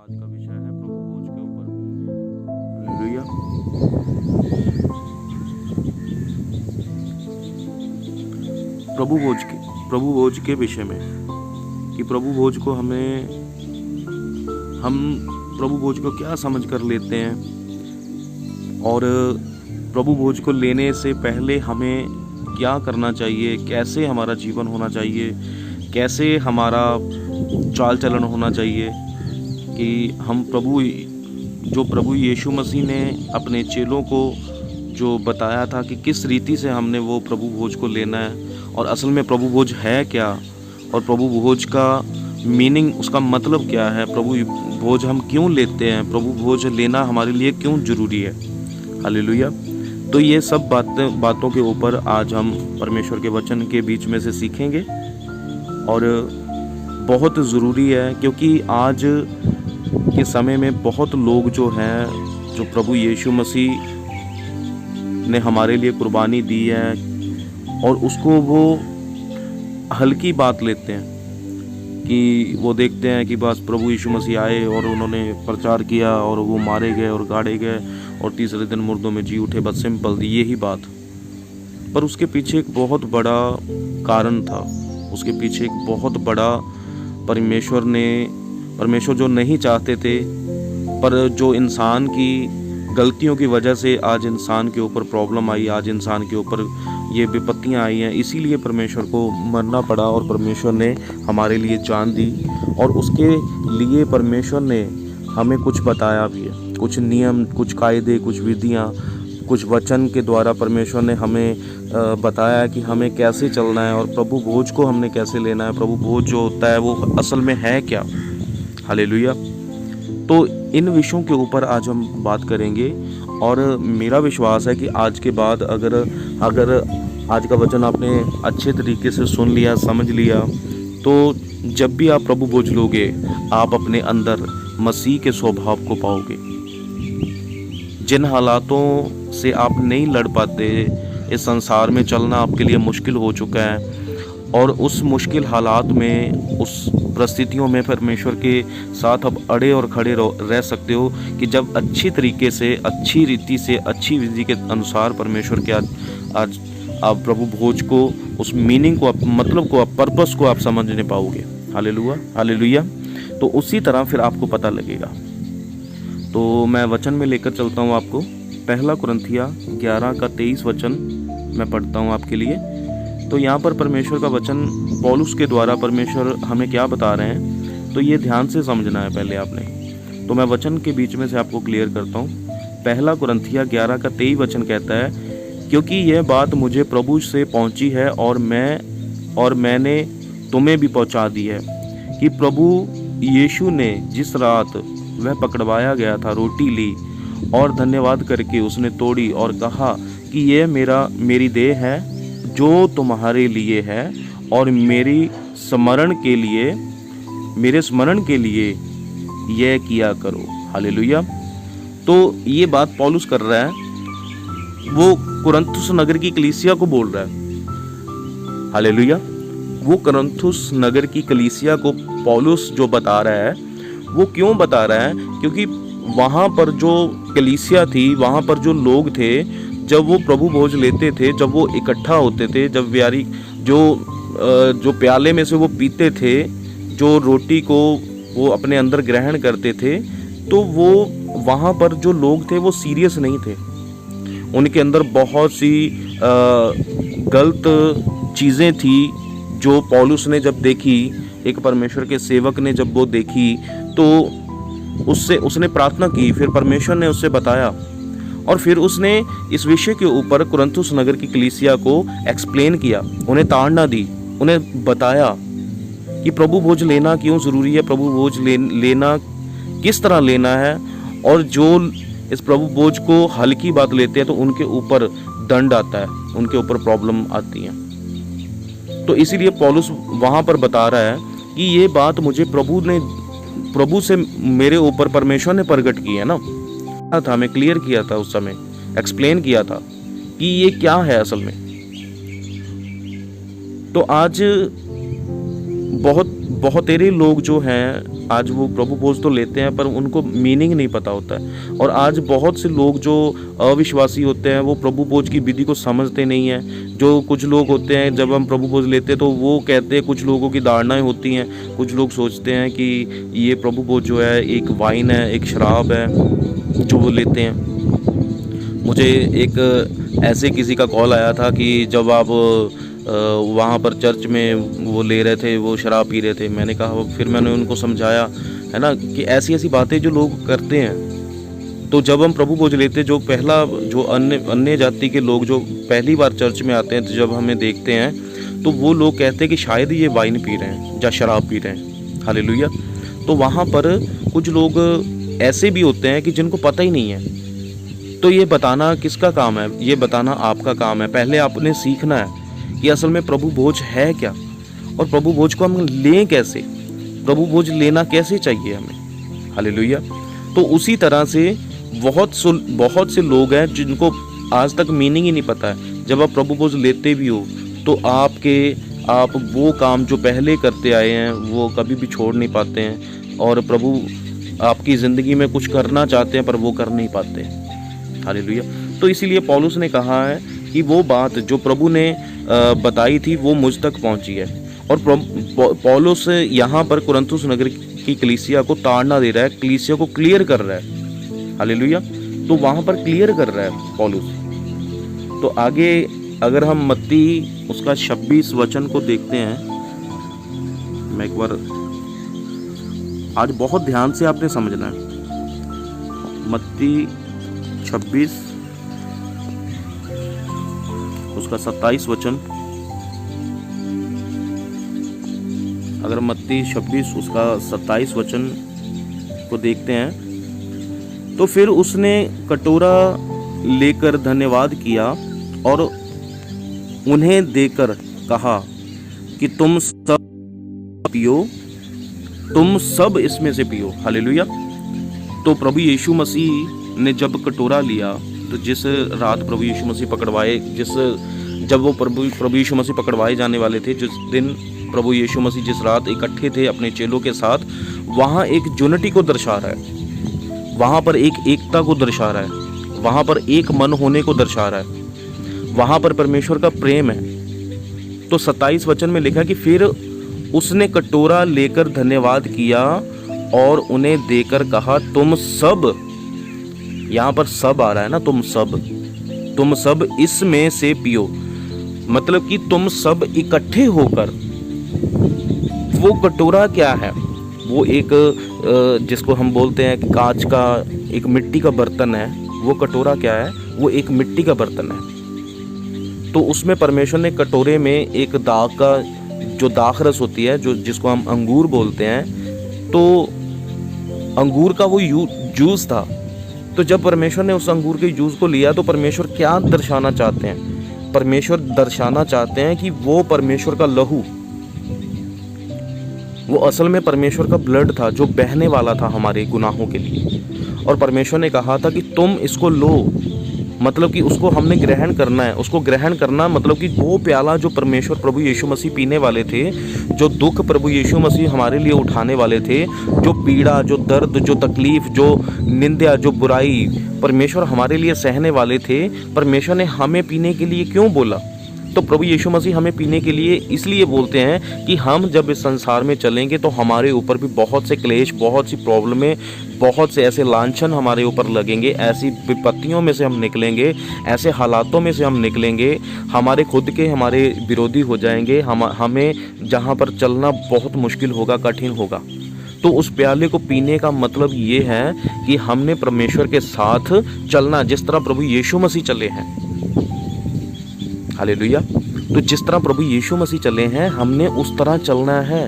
आज का विषय है प्रभु भोज के ऊपर। हालेलुया। प्रभु भोज के विषय में कि प्रभु भोज को हम प्रभु भोज को क्या समझ कर लेते हैं, और प्रभु भोज को लेने से पहले हमें क्या करना चाहिए, कैसे हमारा जीवन होना चाहिए, कैसे हमारा चाल चलन होना चाहिए, कि हम प्रभु यीशु मसीह ने अपने चेलों को जो बताया था कि किस रीति से हमने वो प्रभु भोज को लेना है, और असल में प्रभु भोज है क्या, और प्रभु भोज का मीनिंग, उसका मतलब क्या है, प्रभु भोज हम क्यों लेते हैं, प्रभु भोज लेना हमारे लिए क्यों ज़रूरी है। हालेलुया। तो ये सब बातों के ऊपर आज हम परमेश्वर के वचन के बीच में से सीखेंगे, और बहुत ज़रूरी है क्योंकि आज के समय में बहुत लोग जो हैं, जो प्रभु यीशु मसीह ने हमारे लिए कुर्बानी दी है, और उसको वो हल्की बात लेते हैं, कि वो देखते हैं कि बस प्रभु यीशु मसीह आए और उन्होंने प्रचार किया और वो मारे गए और गाड़े गए और तीसरे दिन मुर्दों में जी उठे, बस सिंपल थी यही बात। पर उसके पीछे एक बहुत बड़ा कारण था, उसके पीछे एक बहुत बड़ा परमेश्वर जो नहीं चाहते थे, पर जो इंसान की गलतियों की वजह से आज इंसान के ऊपर प्रॉब्लम आई, आज इंसान के ऊपर ये विपत्तियां आई हैं, इसीलिए परमेश्वर को मरना पड़ा, और परमेश्वर ने हमारे लिए जान दी, और उसके लिए परमेश्वर ने हमें कुछ बताया भी है, कुछ नियम, कुछ कायदे, कुछ विधियां, कुछ वचन के द्वारा परमेश्वर ने हमें बताया कि हमें कैसे चलना है, और प्रभु भोज को हमने कैसे लेना है, प्रभु भोज जो होता है वो असल में है क्या। हालेलुया। तो इन विषयों के ऊपर आज हम बात करेंगे, और मेरा विश्वास है कि आज के बाद अगर आज का वचन आपने अच्छे तरीके से सुन लिया, समझ लिया, तो जब भी आप प्रभु भोज लोगे, आप अपने अंदर मसीह के स्वभाव को पाओगे। जिन हालातों से आप नहीं लड़ पाते, इस संसार में चलना आपके लिए मुश्किल हो चुका है, और उस मुश्किल हालात में, उस परिस्थितियों में परमेश्वर के साथ अब अड़े और खड़े रह सकते हो, कि जब अच्छी तरीके से, अच्छी रीति से, अच्छी विधि के अनुसार परमेश्वर के आज आप प्रभु भोज को, उस मीनिंग को, मतलब को, पर्पस को आप समझने पाओगे। Hallelujah, hallelujah. तो उसी तरह फिर आपको पता लगेगा। तो मैं वचन में लेकर चलता हूँ आपको। पहला कुरिन्थिया 11 का 23 वचन मैं पढ़ता हूँ आपके लिए। तो यहाँ पर परमेश्वर का वचन पौलुस के द्वारा परमेश्वर हमें क्या बता रहे हैं, तो ये ध्यान से समझना है पहले आपने। तो मैं वचन के बीच में से आपको क्लियर करता हूँ। पहला कुरिन्थिया 11 का 23 वचन कहता है, क्योंकि यह बात मुझे प्रभु से पहुँची है, और मैंने तुम्हें भी पहुँचा दी है, कि प्रभु यीशु ने जिस रात वह पकड़वाया गया था, रोटी ली और धन्यवाद करके उसने तोड़ी और कहा कि यह मेरी देह है जो तुम्हारे लिए है, और मेरे स्मरण के लिए यह किया करो। हालेलुया। तो ये बात पौलुस कर रहा है, वो कुरिन्थुस नगर की कलीसिया को बोल रहा है। हालेलुया। वो कुरिन्थुस नगर की कलीसिया को पौलुस जो बता रहा है, वो क्यों बता रहा है, क्योंकि वहाँ पर जो कलीसिया थी, वहाँ पर जो लोग थे, जब वो प्रभु भोज लेते थे, जब वो इकट्ठा होते थे, जब जो प्याले में से वो पीते थे, जो रोटी को वो अपने अंदर ग्रहण करते थे, तो वो वहाँ पर जो लोग थे वो सीरियस नहीं थे। उनके अंदर बहुत सी गलत चीज़ें थी, जो पौलुस ने जब देखी, एक परमेश्वर के सेवक ने जब वो देखी, तो उसने प्रार्थना की, फिर परमेश्वर ने उससे बताया, और फिर उसने इस विषय के ऊपर कुरिन्थुस नगर की कलीसिया को एक्सप्लेन किया, उन्हें ताड़ना दी, उन्हें बताया कि प्रभु भोज लेना क्यों ज़रूरी है, प्रभु भोज लेना किस तरह लेना है, और जो इस प्रभु भोज को हल्की बात लेते हैं तो उनके ऊपर दंड आता है, उनके ऊपर प्रॉब्लम आती है। तो इसीलिए पौलुस वहाँ पर बता रहा है कि ये बात मुझे प्रभु से मेरे ऊपर परमेश्वर ने प्रकट की है ना, था मैं क्लियर किया था उस समय, एक्सप्लेन किया था कि ये क्या है असल में। तो आज बहुत बहुतेरे लोग जो हैं आज वो प्रभु भोज तो लेते हैं पर उनको मीनिंग नहीं पता होता है। और आज बहुत से लोग जो अविश्वासी होते हैं वो प्रभु भोज की विधि को समझते नहीं हैं। जो कुछ लोग होते हैं जब हम प्रभु भोज लेते हैं तो वो कहते हैं, कुछ लोगों की धारणाएं होती हैं, कुछ लोग सोचते हैं कि ये प्रभु भोज जो है एक वाइन है, एक शराब है जो वो लेते हैं। मुझे एक ऐसे किसी का कॉल आया था कि जब आप वहाँ पर चर्च में वो ले रहे थे, वो शराब पी रहे थे। मैंने कहा, फिर मैंने उनको समझाया है ना कि ऐसी ऐसी बातें जो लोग करते हैं। तो जब हम प्रभु भोज लेते, जो पहला जो अन्य जाति के लोग जो पहली बार चर्च में आते हैं, तो जब हमें देखते हैं तो वो लोग कहते हैं कि शायद ये वाइन पी रहे हैं या शराब पी रहे हैं। हालेलुया। तो वहाँ पर कुछ लोग ऐसे भी होते हैं कि जिनको पता ही नहीं है। तो ये बताना किसका काम है? ये बताना आपका काम है। पहले आपने सीखना है कि असल में प्रभु भोज है क्या, और प्रभु भोज को हम लें कैसे, प्रभु भोज लेना कैसे चाहिए हमें। हालेलुया। तो उसी तरह से बहुत से लोग हैं जिनको आज तक मीनिंग ही नहीं पता है। जब आप प्रभु भोज लेते भी हो तो आप वो काम जो पहले करते आए हैं वो कभी भी छोड़ नहीं पाते हैं, और प्रभु आपकी ज़िंदगी में कुछ करना चाहते हैं पर वो कर नहीं पाते हैं। हालेलुया। तो इसीलिए पौलुस ने कहा है कि वो बात जो प्रभु ने बताई थी वो मुझ तक पहुंची है। और पौलुस यहाँ पर कुरिन्थुस नगर की कलीसिया को ताड़ना दे रहा है, कलीसिया को क्लियर कर रहा है। हालेलुया। तो वहाँ पर क्लियर कर रहा है पौलुस। तो आगे अगर हम मत्ती उसका 26 वचन को देखते हैं, मैं एक बार, आज बहुत ध्यान से आपने समझना है। मत्ती 26 उसका 27 वचन, अगर मत्ती 26 उसका 27 वचन को देखते हैं, तो फिर उसने कटोरा लेकर धन्यवाद किया और उन्हें देकर कहा कि तुम सब पियो, तुम सब इसमें से पियो। हालेलुया। तो प्रभु यीशु मसीह ने जब कटोरा लिया, तो जिस रात प्रभु यीशु मसीह पकड़वाए, जब वो प्रभु यीशु मसीह पकड़वाए जाने वाले थे, जिस दिन प्रभु यीशु मसीह जिस रात इकट्ठे थे अपने चेलों के साथ, वहाँ एक यूनिटी को दर्शा रहा है, वहाँ पर एक एकता को दर्शा रहा है, वहाँ पर एक मन होने को दर्शा रहा है, वहाँ पर परमेश्वर का प्रेम है। तो 27 वचन में लिखा कि फिर उसने कटोरा लेकर धन्यवाद किया और उन्हें देकर कहा, तुम सब, यहाँ पर सब आ रहा है ना, तुम सब इसमें से पियो। मतलब कि तुम सब इकट्ठे होकर, वो कटोरा क्या है? वो एक जिसको हम बोलते हैं कि कांच का एक मिट्टी का बर्तन है। वो कटोरा क्या है? वो एक मिट्टी का बर्तन है। तो उसमें परमेश्वर ने कटोरे में एक दाख का जो दाख रस होती है, जो जिसको हम अंगूर बोलते हैं, तो अंगूर का वो जूस था। तो जब परमेश्वर ने उस अंगूर के जूस को लिया, तो परमेश्वर क्या दर्शाना चाहते हैं? परमेश्वर दर्शाना चाहते हैं कि वो परमेश्वर का लहू, वो असल में परमेश्वर का ब्लड था जो बहने वाला था हमारे गुनाहों के लिए। और परमेश्वर ने कहा था कि तुम इसको लो, मतलब कि उसको हमने ग्रहण करना है। उसको ग्रहण करना मतलब कि वो प्याला जो परमेश्वर प्रभु यीशु मसीह पीने वाले थे, जो दुख प्रभु यीशु मसीह हमारे लिए उठाने वाले थे, जो पीड़ा, जो दर्द, जो तकलीफ, जो निंदा, जो बुराई परमेश्वर हमारे लिए सहने वाले थे, परमेश्वर ने हमें पीने के लिए क्यों बोला? तो प्रभु यीशु मसीह हमें पीने के लिए इसलिए बोलते हैं कि हम जब इस संसार में चलेंगे तो हमारे ऊपर भी बहुत से क्लेश, बहुत सी प्रॉब्लमें, बहुत से ऐसे लांछन हमारे ऊपर लगेंगे। ऐसी विपत्तियों में से हम निकलेंगे, ऐसे हालातों में से हम निकलेंगे, हमारे खुद के हमारे विरोधी हो जाएंगे, हमें जहाँ पर चलना बहुत मुश्किल होगा, कठिन होगा। तो उस प्याले को पीने का मतलब ये है कि हमने परमेश्वर के साथ चलना, जिस तरह प्रभु यीशु मसीह चले हैं। हालेलुया। तो जिस तरह प्रभु यीशु मसीह चले हैं, हमने उस तरह चलना है।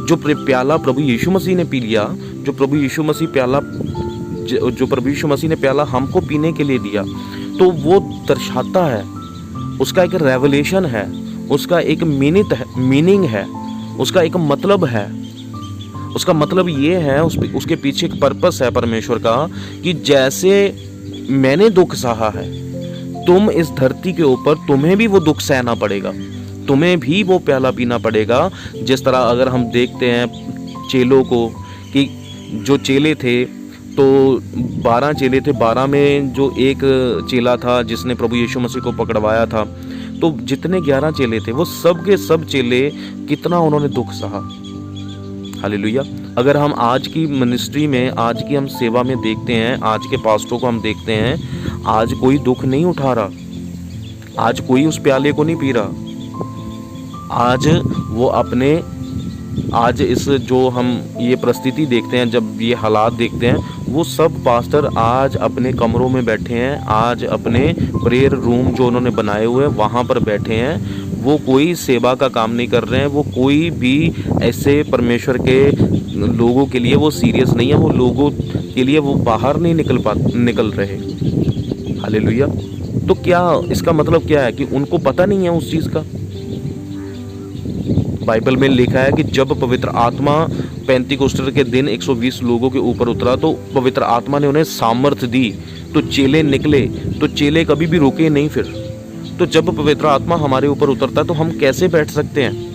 जो प्याला प्रभु यीशु मसीह ने पी लिया, जो प्रभु यीशु मसीह ने प्याला हमको पीने के लिए दिया, तो वो दर्शाता है, उसका एक रेवलेशन है, उसका एक मीनिंग है, उसका एक मतलब है। उसका मतलब ये है, उसके पीछे एक पर्पस है परमेश्वर का, कि जैसे मैंने दुख सहा है, तुम इस धरती के ऊपर तुम्हें भी वो दुख सहना पड़ेगा। तुम्हें भी वो प्याला पीना पड़ेगा। जिस तरह अगर हम देखते हैं चेलों को, कि जो चेले थे तो 12 चेले थे, 12 में जो एक चेला था जिसने प्रभु यीशु मसीह को पकड़वाया था, तो जितने 11 चेले थे वो सब के सब चेले कितना उन्होंने दुख सहा। हालेलुया। अगर हम आज की मिनिस्ट्री में, आज की हम सेवा में देखते हैं, आज के पास्टरों को हम देखते हैं, आज कोई दुख नहीं उठा रहा, आज कोई उस प्याले को नहीं पी रहा। आज वो अपने, आज इस जो हम ये परिस्थिति देखते हैं, जब ये हालात देखते हैं, वो सब पास्टर आज अपने कमरों में बैठे हैं, आज अपने प्रेयर रूम जो उन्होंने बनाए हुए हैं वहाँ पर बैठे हैं। वो कोई सेवा का काम नहीं कर रहे हैं, वो कोई भी ऐसे परमेश्वर के लोगों के लिए वो सीरियस नहीं है, वो लोगों के लिए वो बाहर नहीं निकल रहे। हालेलुया। तो क्या इसका मतलब क्या है कि उनको पता नहीं है उस चीज़ का। बाइबल में लिखा है कि जब पवित्र आत्मा पेंतीकोस्टल के दिन 120 लोगों के ऊपर उतरा तो पवित्र आत्मा ने उन्हें सामर्थ दी, तो चेले निकले, तो चेले कभी भी रुके नहीं फिर। तो जब पवित्र आत्मा हमारे ऊपर उतरता है तो हम कैसे बैठ सकते हैं?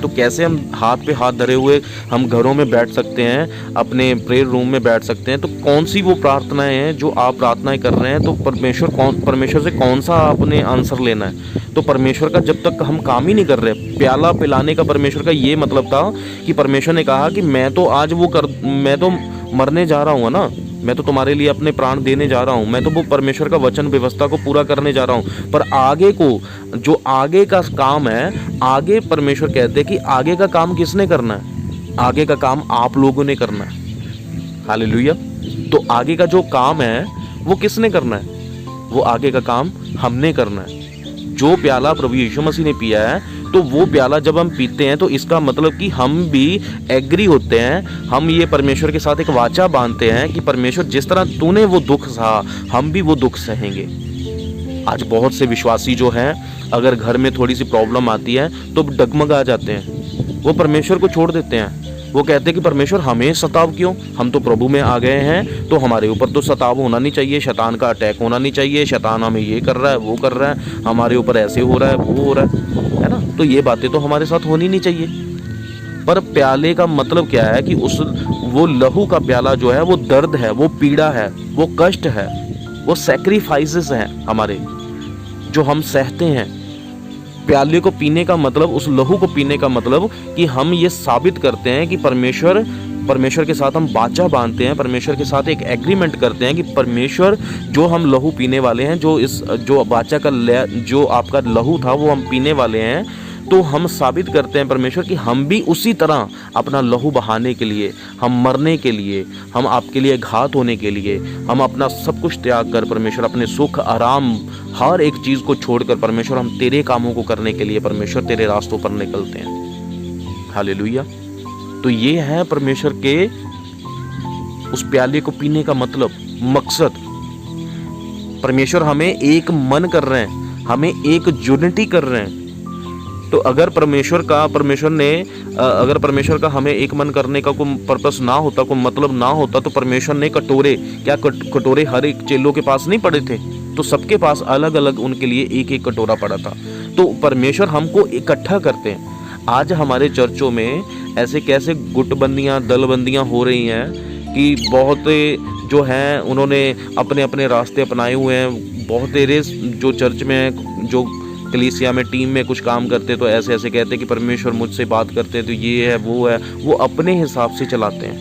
तो कैसे हम हाथ पे हाथ धरे हुए हम घरों में बैठ सकते हैं, अपने प्रेयर रूम में बैठ सकते हैं? तो कौन सी वो प्रार्थनाएं हैं जो आप प्रार्थनाएं कर रहे हैं? तो परमेश्वर से कौन सा आपने आंसर लेना है? तो परमेश्वर का जब तक हम काम ही नहीं कर रहे, प्याला पिलाने का परमेश्वर का ये मतलब था कि परमेश्वर ने कहा कि मैं तो मरने जा रहा हूँ ना, मैं तो तुम्हारे लिए अपने प्राण देने जा रहा हूँ, मैं तो वो परमेश्वर का वचन व्यवस्था को पूरा करने जा रहा हूँ। पर आगे को जो आगे का काम है, आगे परमेश्वर कहते हैं कि आगे का काम किसने करना है? आगे का काम आप लोगों ने करना है। हालेलुया। तो आगे का जो काम है वो किसने करना है? वो आगे का काम हमने करना है। जो प्याला प्रभु यीशु मसीह ने पिया है, तो वो प्याला जब हम पीते हैं तो इसका मतलब कि हम भी एग्री होते हैं, हम ये परमेश्वर के साथ एक वाचा बांधते हैं कि परमेश्वर जिस तरह तूने वो दुख सहा, हम भी वो दुख सहेंगे। आज बहुत से विश्वासी जो हैं, अगर घर में थोड़ी सी प्रॉब्लम आती है तो डगमगा जाते हैं, वो परमेश्वर को छोड़ देते हैं। वो कहते हैं कि परमेश्वर हमें सताव क्यों, हम तो प्रभु में आ गए हैं, तो हमारे ऊपर तो सताव होना नहीं चाहिए, शैतान का अटैक होना नहीं चाहिए, शैतान हमें ये कर रहा है, वो कर रहा है, हमारे ऊपर ऐसे हो रहा है, वो हो रहा है ना। तो ये बातें तो हमारे साथ होनी नहीं चाहिए। पर प्याले का मतलब क्या है कि वो लहू का प्याला जो है वो दर्द है, वो पीड़ा है, वो कष्ट है, वो सैक्रिफाइसेस हैं हमारे जो हम सहते हैं। प्याले को पीने का मतलब, उस लहू को पीने का मतलब कि हम ये साबित करते हैं कि परमेश्वर के साथ हम वाचा बांधते हैं, परमेश्वर के साथ एक एग्रीमेंट करते हैं कि परमेश्वर जो हम लहू पीने वाले हैं, जो वाचा का जो आपका लहू था वो हम पीने वाले हैं, तो हम साबित करते हैं परमेश्वर कि हम भी उसी तरह अपना लहू बहाने के लिए, हम मरने के लिए, हम आपके लिए घात होने के लिए, हम अपना सब कुछ त्याग कर परमेश्वर, अपने सुख आराम हर एक चीज़ को छोड़कर परमेश्वर, हम तेरे कामों को करने के लिए परमेश्वर तेरे रास्तों पर निकलते हैं। हालेलुया। तो ये है परमेश्वर के उस प्याले को पीने का मतलब, मकसद। परमेश्वर हमें एक मन कर रहे हैं, हमें एक यूनिटी कर रहे हैं। तो अगर परमेश्वर का हमें एक मन करने का कोई पर्पस ना होता, कोई मतलब ना होता, तो परमेश्वर ने कटोरे हर एक चेलों के पास नहीं पड़े थे? तो सबके पास अलग अलग उनके लिए एक एक कटोरा पड़ा था। तो परमेश्वर हमको इकट्ठा करते हैं। आज हमारे चर्चों में ऐसे कैसे गुटबंदियाँ, दलबंदियाँ हो रही हैं कि बहुत जो हैं उन्होंने अपने अपने रास्ते अपनाए हुए हैं। बहुत तेरे जो चर्च में, जो कलीसिया में, टीम में कुछ काम करते तो ऐसे ऐसे कहते कि परमेश्वर मुझसे बात करते हैं, तो ये है वो है, वो अपने हिसाब से चलाते हैं।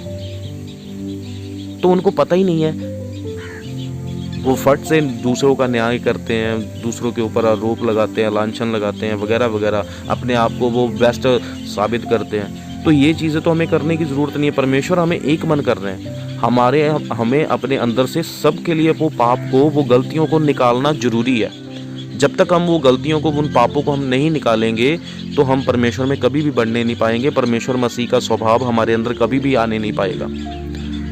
तो उनको पता ही नहीं है, वो फट से दूसरों का न्याय करते हैं, दूसरों के ऊपर आरोप लगाते हैं, लांछन लगाते हैं, वगैरह वगैरह, अपने आप को वो बेस्ट साबित करते हैं। तो ये चीज़ें तो हमें करने की ज़रूरत नहीं है। परमेश्वर हमें एक मन कर रहे हैं, हमें अपने अंदर से सबके लिए वो पाप को, वो गलतियों को निकालना ज़रूरी है। जब तक हम वो गलतियों को, उन पापों को हम नहीं निकालेंगे तो हम परमेश्वर में कभी भी बढ़ने नहीं पाएंगे, परमेश्वर मसीह का स्वभाव हमारे अंदर कभी भी आने नहीं पाएगा।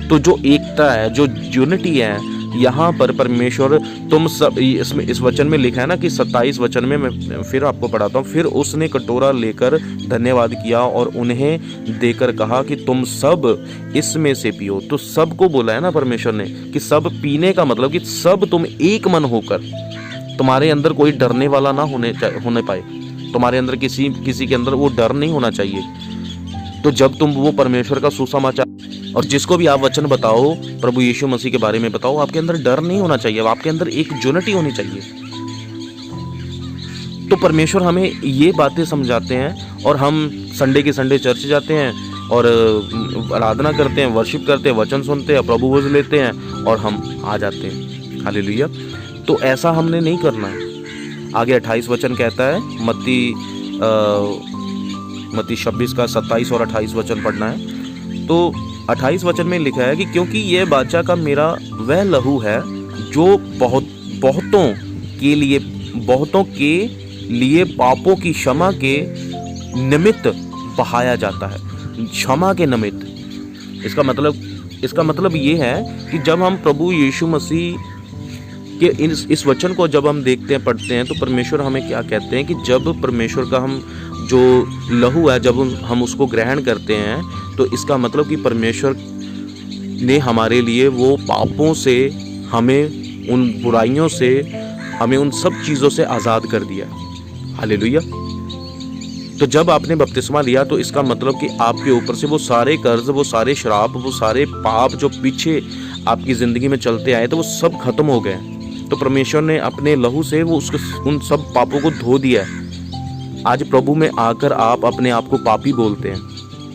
तो जो एकता है, जो यूनिटी है, यहाँ पर परमेश्वर, तुम सब, इसमें इस वचन में लिखा है ना कि 27 वचन में, मैं फिर आपको पढ़ाता हूँ। फिर उसने कटोरा लेकर धन्यवाद किया और उन्हें देकर कहा कि तुम सब इसमें से पियो। तो सबको बोला है ना परमेश्वर ने कि सब पीने का मतलब कि सब तुम एक मन होकर, तुम्हारे अंदर कोई डरने वाला ना होने पाए, तुम्हारे अंदर किसी के अंदर वो डर नहीं होना चाहिए। तो जब तुम वो परमेश्वर का सुसमाचार और जिसको भी आप वचन बताओ, प्रभु यीशु मसीह के बारे में बताओ, आपके अंदर डर नहीं होना चाहिए, आपके अंदर एक यूनिटी होनी चाहिए। तो परमेश्वर हमें ये बातें समझाते हैं और हम संडे के संडे चर्च जाते हैं और आराधना करते हैं, वर्शिप करते हैं, वचन सुनते हैं, प्रभु भोज लेते हैं और हम आ जाते हैं। हालेलुया। तो ऐसा हमने नहीं करना है। आगे 28 वचन कहता है, मत्ती 26 का 27 और 28 वचन पढ़ना है। तो 28 वचन में लिखा है कि क्योंकि यह वाचा का मेरा वह लहू है जो बहुतों के लिए पापों की क्षमा के निमित्त बहाया जाता है। क्षमा के निमित्त, इसका मतलब ये है कि जब हम प्रभु यीशु मसीह के इस वचन को जब हम देखते हैं, पढ़ते हैं, तो परमेश्वर हमें क्या कहते हैं कि जब परमेश्वर का हम जो लहू है जब हम उसको ग्रहण करते हैं, तो इसका मतलब कि परमेश्वर ने हमारे लिए वो पापों से, हमें उन बुराइयों से, हमें उन सब चीज़ों से आज़ाद कर दिया। हालेलुया। तो जब आपने बपतिस्मा लिया तो इसका मतलब कि आपके ऊपर से वो सारे कर्ज, वो सारे श्राप, वो सारे पाप जो पीछे आपकी ज़िंदगी में चलते आए, तो वो सब खत्म हो गए। तो परमेश्वर ने अपने लहू से वो उन सब पापों को धो दिया है। आज प्रभु में आकर आप अपने आप को पापी बोलते हैं।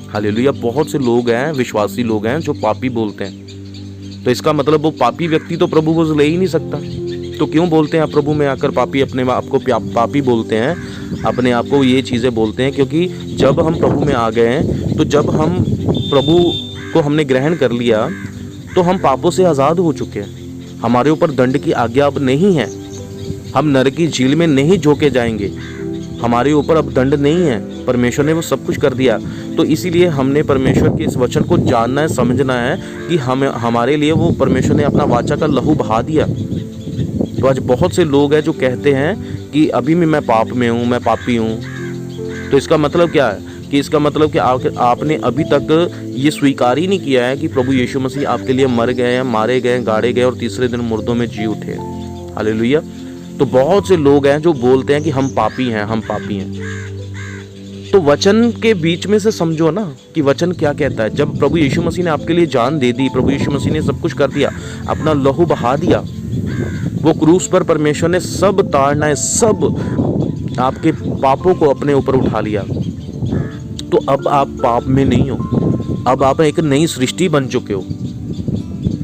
हालेलुया। बहुत से लोग हैं, विश्वासी लोग हैं जो पापी बोलते हैं। तो इसका मतलब वो पापी व्यक्ति तो प्रभु को ले ही नहीं सकता। तो क्यों बोलते हैं आप प्रभु में आकर पापी, अपने आप को पापी बोलते हैं, अपने आप को ये चीज़ें बोलते हैं? क्योंकि जब हम प्रभु में आ गए हैं, तो जब हम प्रभु को हमने ग्रहण कर लिया, तो हम पापों से आज़ाद हो चुके हैं। हमारे ऊपर दंड की आज्ञा अब नहीं है। हम नरक की झील में नहीं झोंके जाएंगे। हमारे ऊपर अब दंड नहीं है। परमेश्वर ने वो सब कुछ कर दिया। तो इसीलिए हमने परमेश्वर के इस वचन को जानना है, समझना है कि हमारे लिए वो परमेश्वर ने अपना वाचा का लहू बहा दिया। तो आज बहुत से लोग हैं जो कहते हैं कि अभी भी मैं पाप में हूँ, मैं पापी हूँ। तो इसका मतलब क्या है कि इसका मतलब कि आपने अभी तक ये स्वीकार ही नहीं किया है कि प्रभु यीशु मसीह आपके लिए मर गए हैं, मारे गए, गाड़े गए और तीसरे दिन मुर्दों में जी उठे। हालेलुया। तो बहुत से लोग हैं जो बोलते हैं कि हम पापी हैं, हम पापी हैं। तो वचन के बीच में से समझो ना कि वचन क्या कहता है। जब प्रभु यीशु मसीह ने आपके लिए जान दे दी, प्रभु यीशु मसीह ने सब कुछ कर दिया, अपना लहू बहा दिया, वो क्रूस पर परमेश्वर ने सब ताड़नाएं, सब आपके पापों को अपने ऊपर उठा लिया। तो अब आप पाप में नहीं हो, अब आप एक नई सृष्टि बन चुके हो।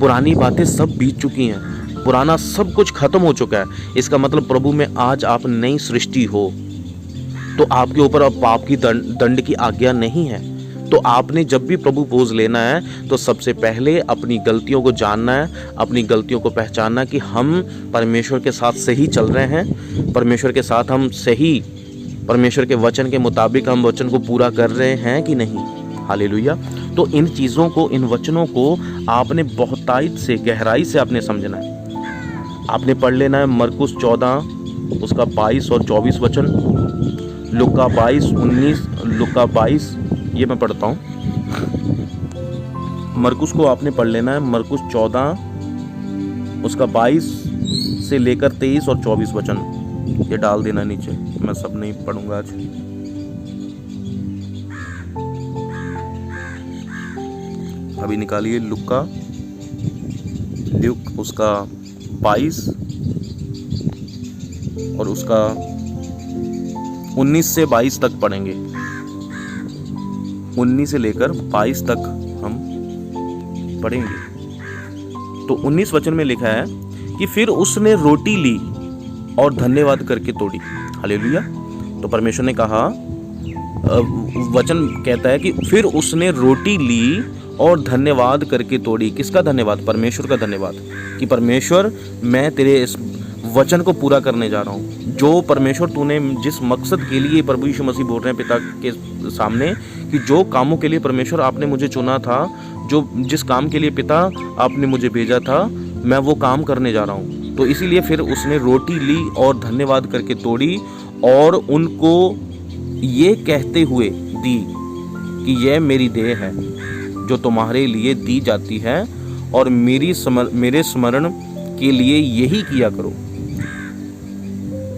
पुरानी बातें सब बीत चुकी हैं, पुराना सब कुछ खत्म हो चुका है। इसका मतलब प्रभु में आज आप नई सृष्टि हो। तो आपके ऊपर अब पाप की दंड की आज्ञा नहीं है। तो आपने जब भी प्रभु भोज लेना है, तो सबसे पहले अपनी गलतियों को जानना है, अपनी गलतियों को पहचानना कि हम परमेश्वर के साथ सही चल रहे हैं, परमेश्वर के साथ हम सही, परमेश्वर के वचन के मुताबिक हम वचन को पूरा कर रहे हैं कि नहीं। हालेलुया। तो इन चीज़ों को, इन वचनों को आपने बहुतायत से, गहराई से आपने समझना है। आपने पढ़ लेना है मरकुस 14 उसका 22 और 24 वचन, लुका 22 ये मैं पढ़ता हूँ। मरकुस को आपने पढ़ लेना है, मरकुस 14 उसका 22 से लेकर 23 और 24 वचन। ये डाल देना नीचे, मैं सब नहीं पढ़ूंगा आज। अभी निकालिए लुक उसका 22 और उसका 19 से 22 तक पढ़ेंगे। 19 से लेकर 22 तक हम पढ़ेंगे। तो 19 वचन में लिखा है कि फिर उसने रोटी ली और धन्यवाद करके तोड़ी। हालेलुया। तो परमेश्वर ने कहा, वचन कहता है कि फिर उसने रोटी ली और धन्यवाद करके तोड़ी। किसका धन्यवाद? परमेश्वर का धन्यवाद कि परमेश्वर, मैं तेरे इस वचन को पूरा करने जा रहा हूँ। जो परमेश्वर तूने जिस मकसद के लिए, प्रभु यीशु मसीह बोल रहे हैं पिता के सामने कि जो कामों के लिए परमेश्वर आपने मुझे चुना था, जिस काम के लिए पिता आपने मुझे भेजा था, मैं वो काम करने जा रहा हूँ। तो इसीलिए फिर उसने रोटी ली और धन्यवाद करके तोड़ी और उनको ये कहते हुए दी कि यह मेरी देह है जो तुम्हारे लिए दी जाती है, और मेरे स्मरण के लिए यही किया करो।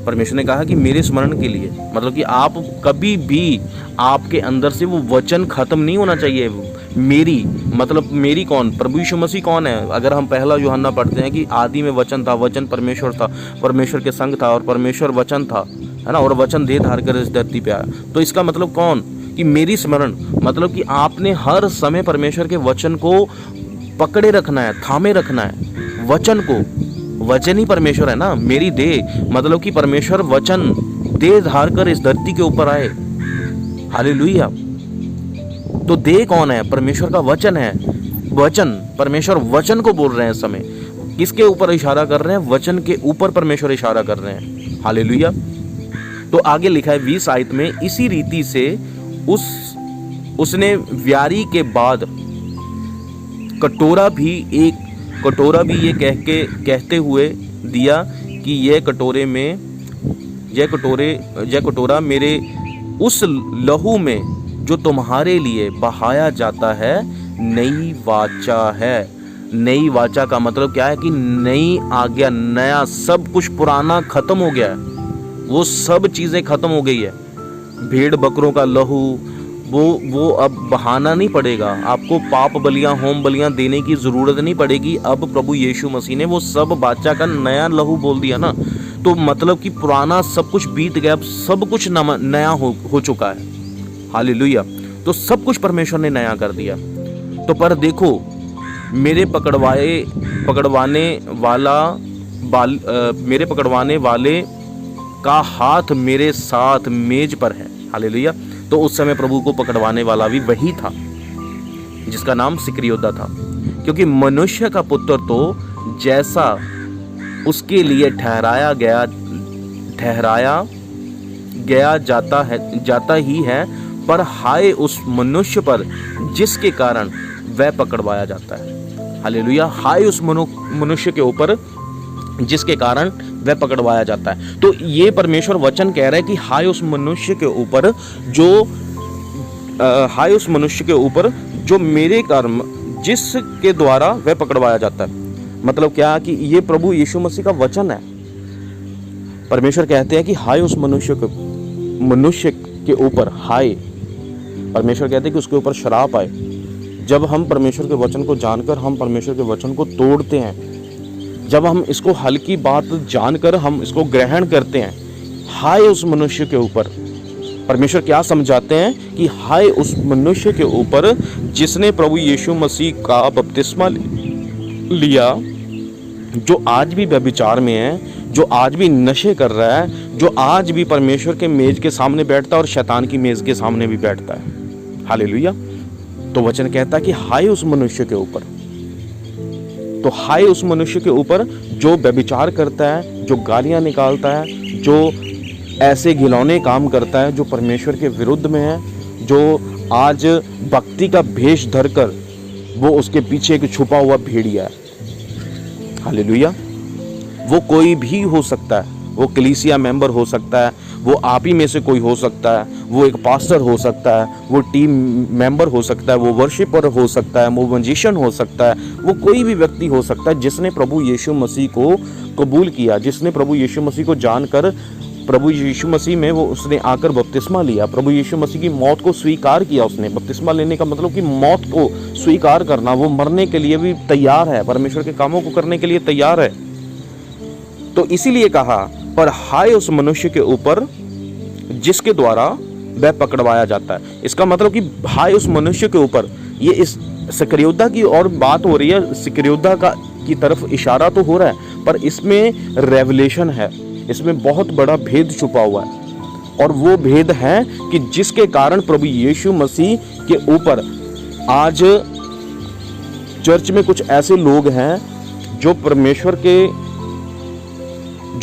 परमेश्वर ने कहा कि मेरे स्मरण के लिए, मतलब कि आप कभी भी, आपके अंदर से वो वचन खत्म नहीं होना चाहिए। मेरी, मतलब मेरी कौन? प्रभु यीशु मसीह कौन है? अगर हम पहला यूहन्ना पढ़ते हैं कि आदि में वचन था, वचन परमेश्वर था, परमेश्वर के संग था और परमेश्वर वचन था, है ना, और वचन देह धार कर इस धरती पे आया। तो इसका मतलब कौन? कि मेरी स्मरण, मतलब कि आपने हर समय परमेश्वर के वचन को पकड़े रखना है, थामे रखना है वचन को। वचन ही परमेश्वर है ना। मेरी देह, मतलब कि परमेश्वर वचन देह धार कर इस धरती के ऊपर आए। हालेलुया। तो देह कौन है? परमेश्वर का वचन है। वचन, परमेश्वर वचन को बोल रहे हैं इस समय। किसके ऊपर इशारा कर रहे हैं? वचन के ऊपर परमेश्वर इशारा कर रहे हैं। हालेलुया। तो आगे लिखा है 20 आयत में, इसी रीति से उसने व्यारी के बाद कटोरा भी ये कहते हुए दिया कि यह कटोरा मेरे उस लहू में जो तुम्हारे लिए बहाया जाता है नई वाचा है। नई वाचा का मतलब क्या है? कि नई आज्ञा, नया, सब कुछ पुराना खत्म हो गया है, वो सब चीज़ें खत्म हो गई है। भेड़ बकरों का लहू, वो अब बहाना नहीं पड़ेगा। आपको पाप बलियां, होम बलियां देने की ज़रूरत नहीं पड़ेगी। अब प्रभु यीशु मसीह ने वो सब वाचा का नया लहू बोल दिया ना। तो मतलब कि पुराना सब कुछ बीत गया, अब सब कुछ नया हो चुका है। हालेलुया। तो सब कुछ परमेश्वर ने नया कर दिया। तो पर देखो, मेरे पकड़वाने वाले का हाथ मेरे साथ मेज पर है। हालेलुया। तो उस समय प्रभु को पकड़वाने वाला भी वही था जिसका नाम सिकरियोदा था, क्योंकि मनुष्य का पुत्र तो जैसा उसके लिए ठहराया गया जाता ही है, पर हाय उस मनुष्य पर जिसके कारण वह पकड़वाया जाता है। हालेलुया। हाय उस मनुष्य के ऊपर जिसके कारण वह पकड़वाया जाता है। तो ये परमेश्वर वचन कह रहा है कि हाय उस मनुष्य के ऊपर जो मेरे कर्म, जिसके द्वारा वह पकड़वाया जाता है। मतलब क्या? कि ये प्रभु यीशु मसीह का वचन है। परमेश्वर कहते हैं कि हाय उस मनुष्य के ऊपर, हाय, परमेश्वर कहते हैं कि उसके ऊपर श्राप आए। जब हम परमेश्वर के वचन को जानकर हम परमेश्वर के वचन को तोड़ते हैं, जब हम इसको हल्की बात जानकर हम इसको ग्रहण करते हैं, हाय उस मनुष्य के ऊपर। परमेश्वर क्या समझाते हैं? कि हाय उस मनुष्य के ऊपर जिसने प्रभु यीशु मसीह का बपतिस्मा लिया, जो आज भी व्यभिचार में है, जो आज भी नशे कर रहा है, जो आज भी परमेश्वर के मेज के सामने बैठता है और शैतान की मेज के सामने भी बैठता है। हालेलुया। तो वचन कहता है कि हाय उस मनुष्य के ऊपर। तो हाय उस मनुष्य के ऊपर जो व्यभिचार करता है, जो गालियां निकालता है, जो ऐसे घिनौने काम करता है जो परमेश्वर के विरुद्ध में है, जो आज भक्ति का भेष धरकर वो उसके पीछे एक छुपा हुआ भेड़िया है। हालेलुया। वो कोई भी हो सकता है, वो कलीसिया मेंबर हो सकता है, वो आप ही में से कोई हो सकता है, वो एक पास्टर हो सकता है, वो टीम मेंबर हो सकता है, वो वर्शिपर हो सकता है, वो म्यूजिशियन हो सकता है, वो कोई भी व्यक्ति हो सकता है जिसने प्रभु यीशु मसीह को कबूल किया, जिसने प्रभु यीशु मसीह को जानकर प्रभु यीशु मसीह में वो उसने आकर बपतिस्मा लिया, प्रभु यीशु मसीह की मौत को स्वीकार किया। उसने बपतिस्मा लेने का मतलब कि मौत को स्वीकार करना, वो मरने के लिए भी तैयार है, परमेश्वर के कामों को करने के लिए तैयार है। तो इसीलिए कहा, पर हाय उस मनुष्य के ऊपर जिसके द्वारा वह पकड़वाया जाता है। इसका मतलब कि हाय उस मनुष्य के ऊपर, ये इस सिकरियोदा की और बात हो रही है, सिकरियोदा की तरफ इशारा तो हो रहा है, पर इसमें रेवलेशन है, इसमें बहुत बड़ा भेद छुपा हुआ है। और वो भेद है कि जिसके कारण प्रभु यीशु मसीह के ऊपर आज चर्च में कुछ ऐसे लोग हैं जो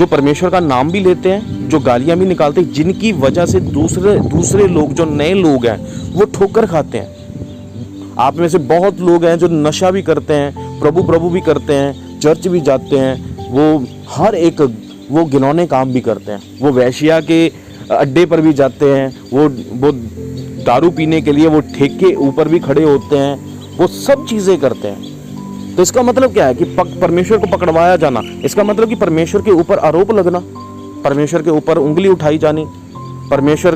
परमेश्वर का नाम भी लेते हैं, जो गालियां भी निकालते हैं, जिनकी वजह से दूसरे लोग, जो नए लोग हैं, वो ठोकर खाते हैं। आप में से बहुत लोग हैं जो नशा भी करते हैं, प्रभु भी करते हैं, चर्च भी जाते हैं, वो हर एक वो घिनौने काम भी करते हैं, वो वैश्या के अड्डे पर भी जाते हैं, वो दारू पीने के लिए वो ठेके ऊपर भी खड़े होते हैं, वो सब चीज़ें करते हैं। तो इसका मतलब क्या है? कि परमेश्वर को पकड़वाया जाना, इसका मतलब कि परमेश्वर के ऊपर आरोप लगना, परमेश्वर के ऊपर उंगली उठाई जानी, परमेश्वर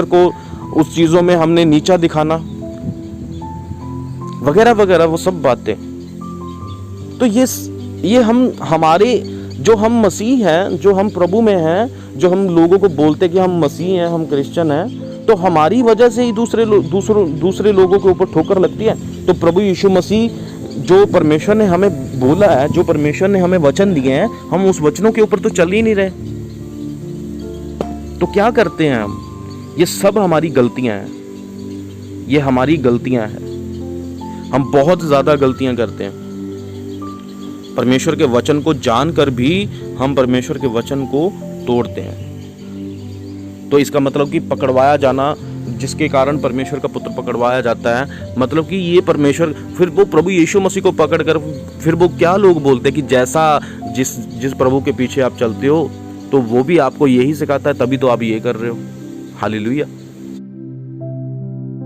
को उस चीज़ों में हमने नीचा दिखाना, वगैरह वगैरह, वो सब बातें। तो ये हमारे जो हम मसीह हैं, जो हम प्रभु में हैं, जो हम लोगों को बोलते कि हम मसीह हैं, हम क्रिश्चियन हैं, तो हमारी वजह से ही दूसरे लोगों के ऊपर ठोकर लगती है। तो प्रभु यीशु मसीह जो परमेश्वर ने हमें बोला है, जो परमेश्वर ने हमें वचन दिए हैं, हम उस वचनों के ऊपर तो चल ही नहीं रहे। तो क्या करते हैं हम? ये सब हमारी गलतियां हैं, ये हमारी गलतियां हैं। हम बहुत ज़्यादा गलतियां करते हैं। परमेश्वर के वचन को जानकर भी हम परमेश्वर के वचन को तोड़ते हैं। तो इसका मतलब कि पकड़वाया जाना, जिसके कारण परमेश्वर का पुत्र पकड़वाया जाता है, मतलब कि ये परमेश्वर, फिर वो प्रभु यीशु मसीह को पकड़कर फिर वो क्या लोग बोलते हैं कि जैसा जिस प्रभु के पीछे आप चलते हो तो वो भी आपको यही सिखाता है, तभी तो आप ये कर रहे हो। हालेलुया।